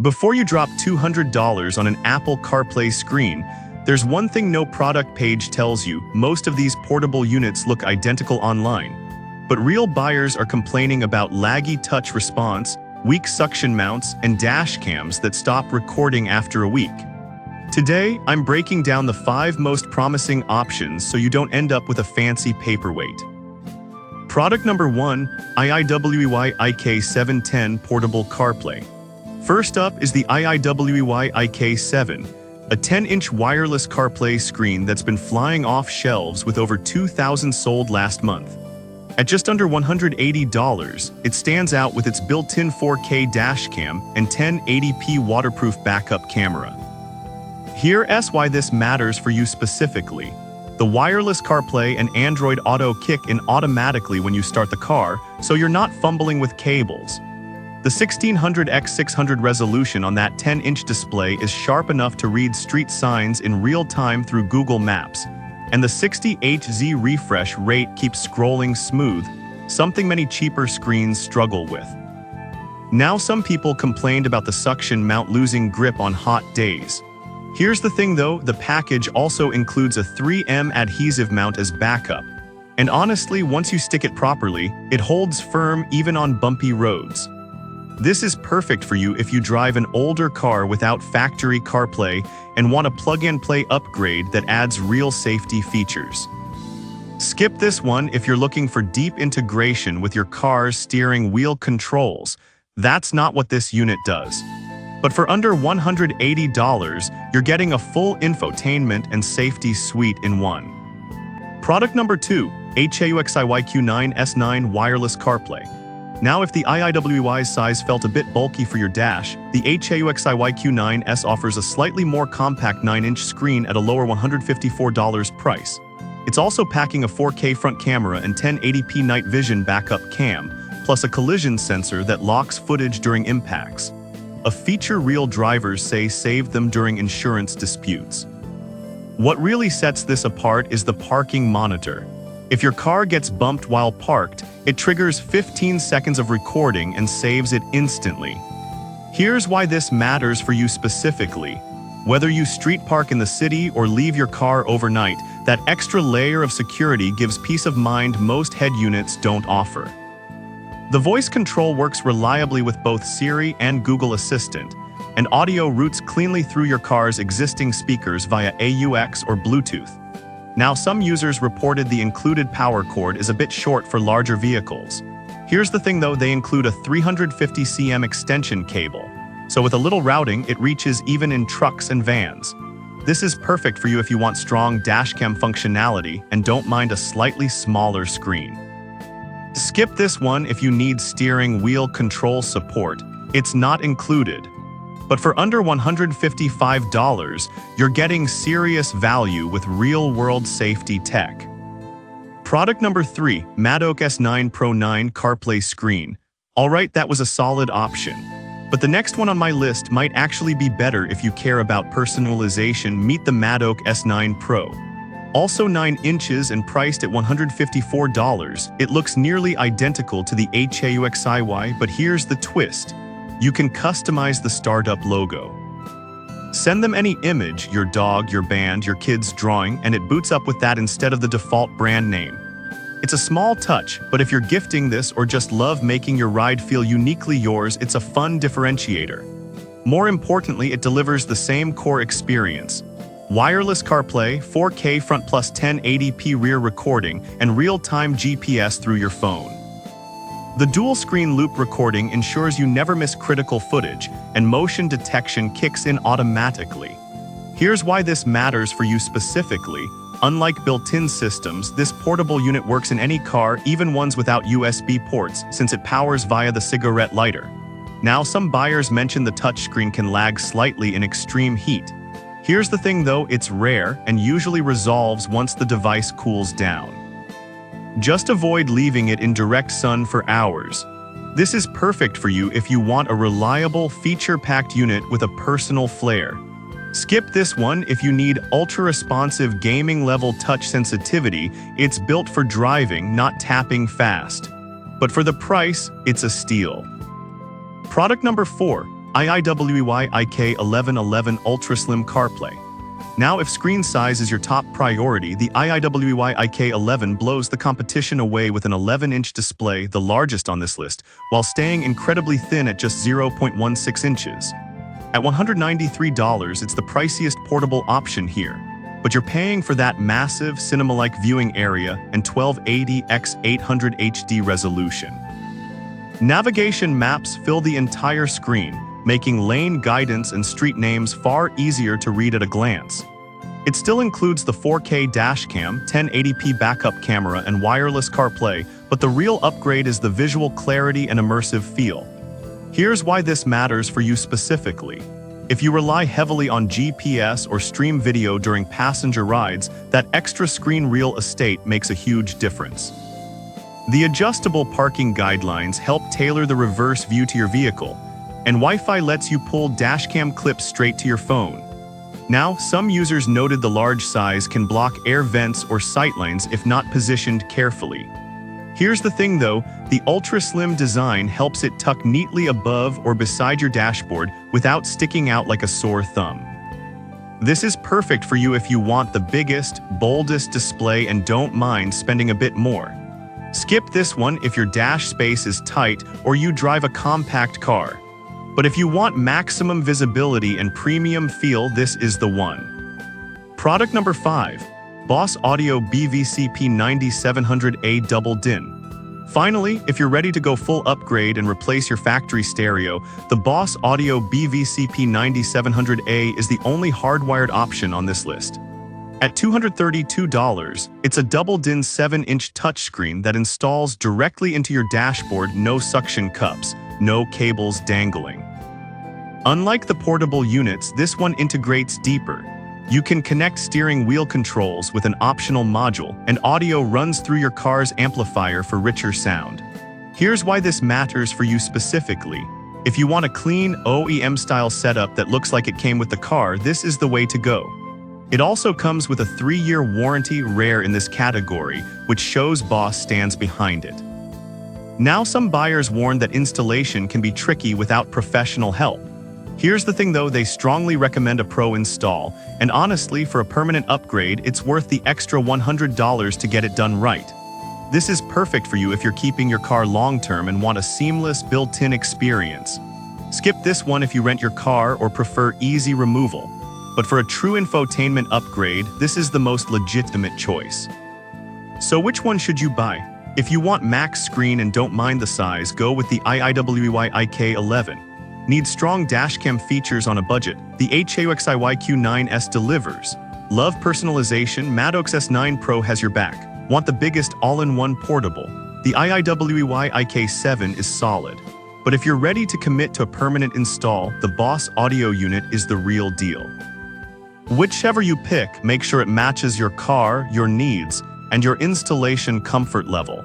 Before you drop $200 on an Apple CarPlay screen, there's one thing no product page tells you: most of these portable units look identical online. But real buyers are complaining about laggy touch response, weak suction mounts, and dash cams that stop recording after a week. Today, I'm breaking down the 5 most promising options so you don't end up with a fancy paperweight. Product number 1, IIWEY IK710 Portable CarPlay. First up is the IIWEY IK7, a 10-inch wireless CarPlay screen that's been flying off shelves with over 2,000 sold last month. At just under $180, it stands out with its built-in 4K dashcam and 1080p waterproof backup camera. Here's why this matters for you specifically. The wireless CarPlay and Android Auto kick in automatically when you start the car, so you're not fumbling with cables. The 1600x600 resolution on that 10-inch display is sharp enough to read street signs in real time through Google Maps, and the 60Hz refresh rate keeps scrolling smooth, something many cheaper screens struggle with. Now, some people complained about the suction mount losing grip on hot days. Here's the thing though, the package also includes a 3M adhesive mount as backup. And honestly, once you stick it properly, it holds firm even on bumpy roads. This is perfect for you if you drive an older car without factory CarPlay and want a plug-and-play upgrade that adds real safety features. Skip this one if you're looking for deep integration with your car's steering wheel controls. That's not what this unit does. But for under $180, you're getting a full infotainment and safety suite in one. Product number 2, HAUXIYQ9 S9 Wireless CarPlay. Now, if the IIWEY size felt a bit bulky for your dash, the HAUXIYQ9S offers a slightly more compact 9-inch screen at a lower $154 price. It's also packing a 4K front camera and 1080p night vision backup cam, plus a collision sensor that locks footage during impacts. A feature real drivers say saved them during insurance disputes. What really sets this apart is the parking monitor. If your car gets bumped while parked, it triggers 15 seconds of recording and saves it instantly. Here's why this matters for you specifically. Whether you street park in the city or leave your car overnight, that extra layer of security gives peace of mind most head units don't offer. The voice control works reliably with both Siri and Google Assistant, and audio routes cleanly through your car's existing speakers via AUX or Bluetooth. Now, some users reported the included power cord is a bit short for larger vehicles. Here's the thing though, they include a 350 cm extension cable, so with a little routing, it reaches even in trucks and vans. This is perfect for you if you want strong dashcam functionality and don't mind a slightly smaller screen. Skip this one if you need steering wheel control support. It's not included. But for under $155, you're getting serious value with real-world safety tech. Product number 3, Madoc S9 Pro 9 CarPlay Screen. Alright, that was a solid option. But the next one on my list might actually be better if you care about personalization. Meet the Madoc S9 Pro. Also 9 inches and priced at $154, it looks nearly identical to the HAUXIY, but here's the twist. You can customize the startup logo. Send them any image, your dog, your band, your kid's drawing, and it boots up with that instead of the default brand name. It's a small touch, but if you're gifting this or just love making your ride feel uniquely yours, it's a fun differentiator. More importantly, it delivers the same core experience. Wireless CarPlay, 4K front plus 1080p rear recording, and real-time GPS through your phone. The dual-screen loop recording ensures you never miss critical footage, and motion detection kicks in automatically. Here's why this matters for you specifically. Unlike built-in systems, this portable unit works in any car, even ones without USB ports, since it powers via the cigarette lighter. Now, some buyers mention the touchscreen can lag slightly in extreme heat. Here's the thing though, it's rare and usually resolves once the device cools down. Just avoid leaving it in direct sun for hours. This is perfect for you if you want a reliable, feature-packed unit with a personal flair. Skip this one if you need ultra-responsive gaming-level touch sensitivity. It's built for driving, not tapping fast. But for the price, it's a steal. Product number 4, IIWEY IK1111 Ultra Slim CarPlay. Now, if screen size is your top priority, the IIWEY IK11 blows the competition away with an 11-inch display, the largest on this list, while staying incredibly thin at just 0.16 inches. At $193, it's the priciest portable option here, but you're paying for that massive cinema-like viewing area and 1280x800 HD resolution. Navigation maps fill the entire screen, making lane guidance and street names far easier to read at a glance. It still includes the 4K dashcam, 1080p backup camera, and wireless CarPlay, but the real upgrade is the visual clarity and immersive feel. Here's why this matters for you specifically. If you rely heavily on GPS or stream video during passenger rides, that extra screen real estate makes a huge difference. The adjustable parking guidelines help tailor the reverse view to your vehicle, and Wi-Fi lets you pull dashcam clips straight to your phone. Now, some users noted the large size can block air vents or sightlines if not positioned carefully. Here's the thing though, the ultra-slim design helps it tuck neatly above or beside your dashboard without sticking out like a sore thumb. This is perfect for you if you want the biggest, boldest display and don't mind spending a bit more. Skip this one if your dash space is tight or you drive a compact car. But if you want maximum visibility and premium feel, this is the one. Product number 5. Boss Audio BVCP9700A Double DIN. Finally, if you're ready to go full upgrade and replace your factory stereo, the Boss Audio BVCP9700A is the only hardwired option on this list. At $232, it's a double DIN 7-inch touchscreen that installs directly into your dashboard, no suction cups, no cables dangling. Unlike the portable units, this one integrates deeper. You can connect steering wheel controls with an optional module, and audio runs through your car's amplifier for richer sound. Here's why this matters for you specifically. If you want a clean, OEM-style setup that looks like it came with the car, this is the way to go. It also comes with a 3-year warranty, rare in this category, which shows Boss stands behind it. Now, some buyers warn that installation can be tricky without professional help. Here's the thing though, they strongly recommend a pro install, and honestly, for a permanent upgrade, it's worth the extra $100 to get it done right. This is perfect for you if you're keeping your car long-term and want a seamless built-in experience. Skip this one if you rent your car or prefer easy removal. But for a true infotainment upgrade, this is the most legitimate choice. So which one should you buy? If you want max screen and don't mind the size, go with the IIWEY IK11. Need strong dashcam features on a budget? The HAUXIYQ9S delivers. Love personalization? Maddox S9 Pro has your back. Want the biggest all-in-one portable? The IIWEY IK7 is solid. But if you're ready to commit to a permanent install, the Boss Audio unit is the real deal. Whichever you pick, make sure it matches your car, your needs, and your installation comfort level.